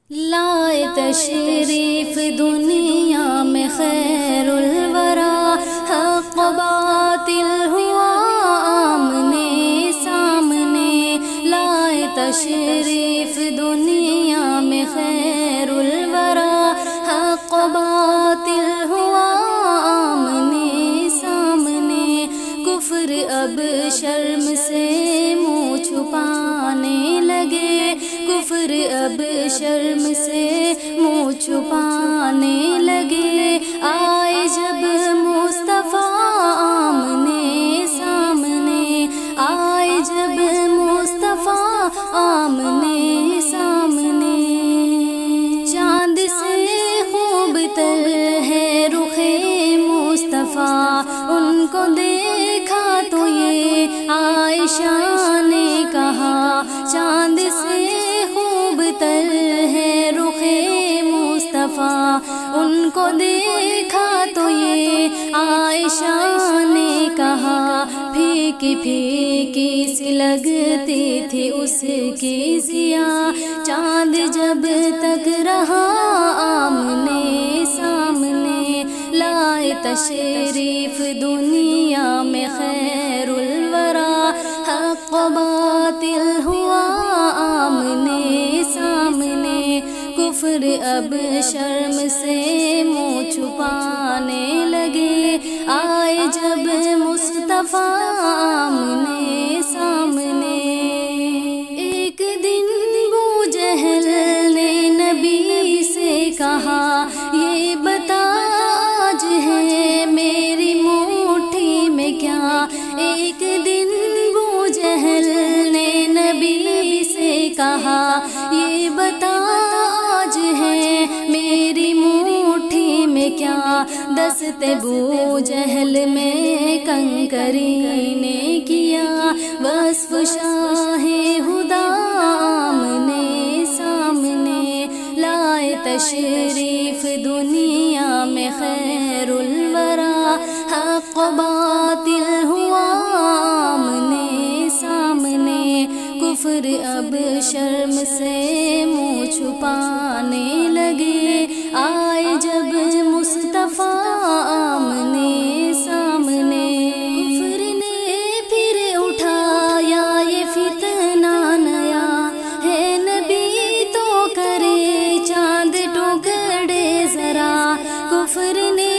لائے تشریف دنیا میں خیر الورا، حق باطل ہوا آمنے سامنے۔ لائے تشریف دنیا میں خیر الورا، حق باطل ہوا آمنے سامنے۔ کفر اب شرم سے منہ چھپانے لگے، کفر اب شرم سے منہ چھپانے لگے۔ آئے جب مصطفیٰ آمنے سامنے، آئے جب مصطفیٰ آمنے سامنے۔ چاند سے خوب تر ہے رخ مصطفیٰ، ان کو دیکھا تو یہ عائشہ نے کہا۔ چاند سے خوب تر ہے رخ مصطفیٰ، ان کو دیکھا تو یہ عائشہ نے کہا۔ پھیکی پھیکی سی لگتی تھی اس کی ضیا، چاند جب تک رہا آمنے سامنے۔ لائے تشریف دنیا میں خیر الورا، حق باطل ہوا آمنے سامنے۔ کفر اب شرم سے منہ چھپانے لگے، آئے جب مصطفیٰ آمنے سامنے۔ ایک دن ابو جہل نے نبی سے کہا، یہ بتا آج ہے میری مٹھی میں کیا۔ ایک دن ابو جہل نے نبی سے کہا، یہ بتا آج ہے میری مٹھی میں کیا۔ دست ابو جہل میں کنکری نے کیا، وصف شاہ ہدی آمنے سامنے۔ لائے تشریف دنیا میں خیر الورا، حق باطل ہوا آمنے سامنے۔ کفر اب شرم سے منہ چھپانے لگے، آئے جب مصطفیٰ آمنے سامنے۔ کفر نے پھر اٹھایا یہ فتنہ نیا، ہے نبی تو کرے چاند ٹکڑے ذرا۔ کفر نے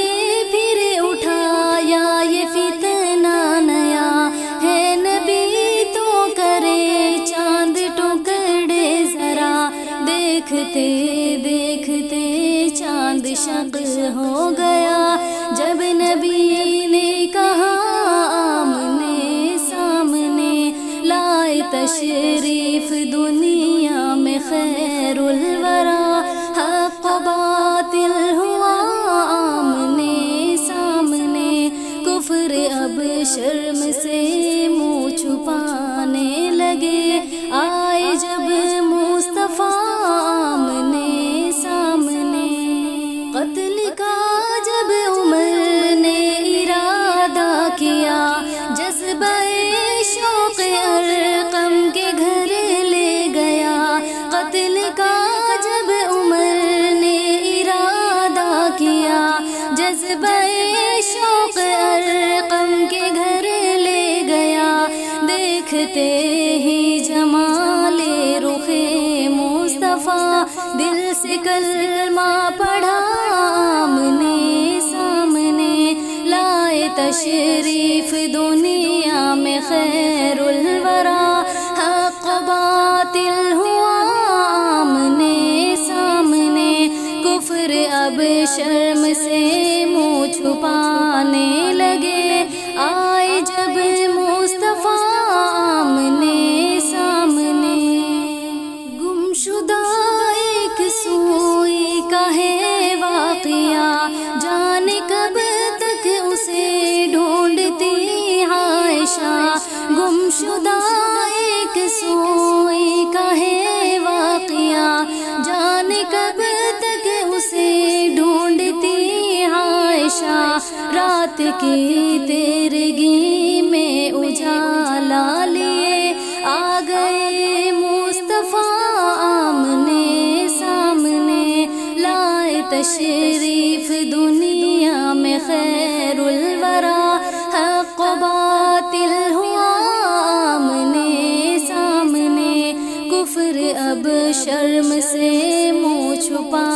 پھر اٹھایا یہ فتنہ نیا، ہے نبی تو کرے چاند ٹکڑے ذرا۔ دیکھتے دیکھتے چاند شق ہو گیا، جب نبی نے کہا آمنے سامنے۔ لائے تشریف دنیا میں خیر الورا، حق باطل ہوا آمنے سامنے۔ کفر اب شرم سے منہ چھپانے لگے، آئے جب مصطفیٰ آمنے سامنے۔ قتل کا جب عمر نے ارادہ کیا، جذبہ شوق ارقم کے گھر لے گیا۔ قتل کا جب عمر نے ارادہ کیا، جذبہ شوق ارقم کے گھر لے گیا۔ دیکھتے ہی جمال رخ مصطفیٰ، دل سے کلمہ پڑھا آمنے سامنے۔ لائے تشریف دنیا میں خیر الورا، حق باطل ہوا آمنے سامنے۔ کفر اب شرم سے منہ چھپانے لگے، آئے جب مصطفیٰ آمنے سامنے۔ گمشدہ ایک سوئی کا ہے واقعہ، جانے کب تک اسے ڈھونڈتی عائشہ۔ گمشدہ ایک سوئی کا ہے واقعہ، جانے کب تک اسے ڈھونڈتی عائشہ۔ رات کی تیرگی میں اجالا لیے آ گئے مصطفیٰ آمنے سامنے۔ تشریف دنیا میں خیر الورا، حق و باطل ہوا آمنے سامنے، کفر اب شرم سے منہ چھپا